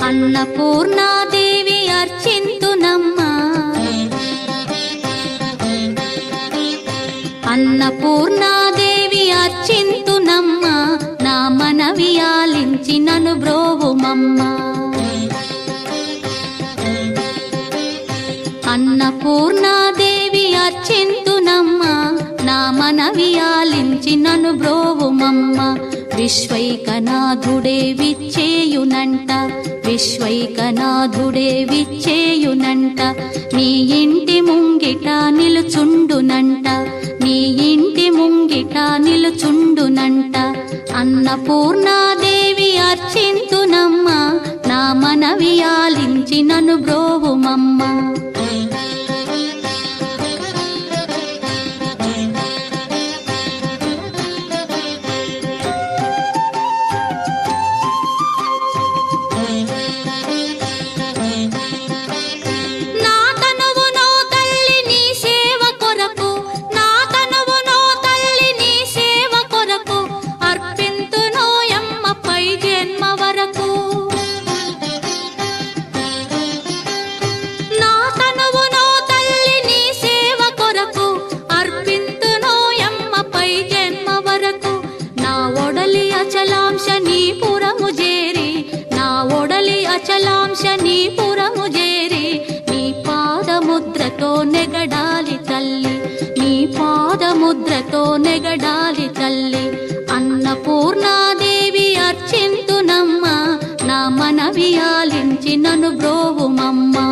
అన్నపూర్ణాదేవి అర్చింతునమ్మా, అన్నపూర్ణాదేవి అర్చింతునమ్మా, నా మనవి ఆలించి నన్ను బ్రోవుమమ్మా. అన్నపూర్ణాదేవి అర్చింతునమ్మా, నా మనవి ఆలించి నన్ను బ్రోవుమమ్మా. విశ్వైకనాథుడే విచ్చేయునంట, విశ్వైకనాథుడే విచ్చేయునంట, నీ ఇంటి ముంగిట నిలుచుండునంట, నీ ఇంటి ముంగిట నిలుచుండునంట. అన్నపూర్ణాదేవి అర్చింతునమ్మా, నా మనవి ఆలించి నన్ను బ్రోవుమమ్మా. అచలాంశనీపురము చేరి నీ పాదముద్రతో నెగడాలి తల్లి, నీ పాదముద్రతో నెగడాలి తల్లి. అన్నపూర్ణాదేవి అర్చింతునమ్మా, నా మనవి ఆలించి నన్ను బ్రోవుమమ్మా.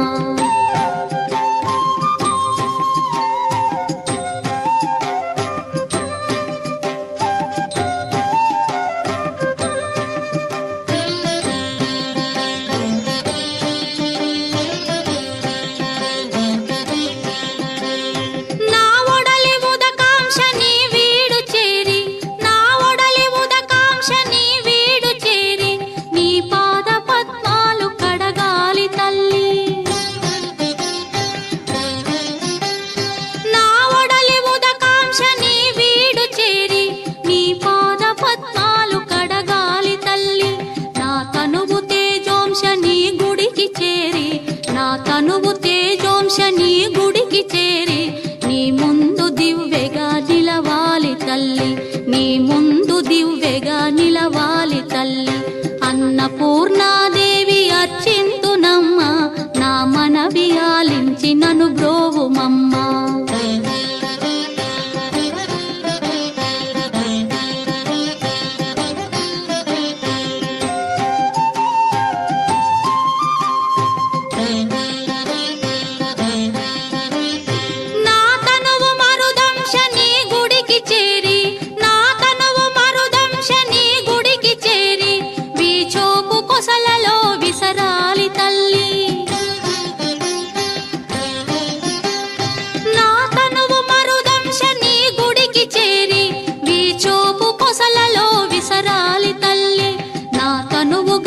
తనువు తేజోంశని గుడికి చేరి నీ ముందు దివ్వెగా నిలవాలి తల్లి, నీ ముందు దివ్వెగా నిలవాలి తల్లి. అన్నపూర్ణాదేవి అర్చింతునమ్మా, నా మనవి ఆలించి నన్ను బ్రోవుమమ్మా.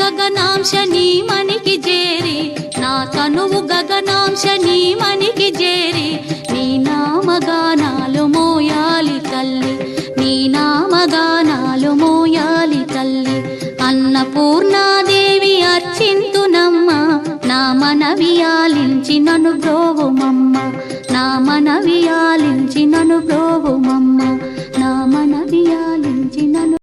గగనాంశని మనికి చేరి, నా తనువు గగనాంశని మనికి చేరి నీ నామగానాలు మోయాలి తల్లి, నీ నామగానాలు మోయాలి తల్లి. అన్నపూర్ణాదేవి అర్చింతునమ్మా, నా మనవి ఆలించి నన్ను బ్రో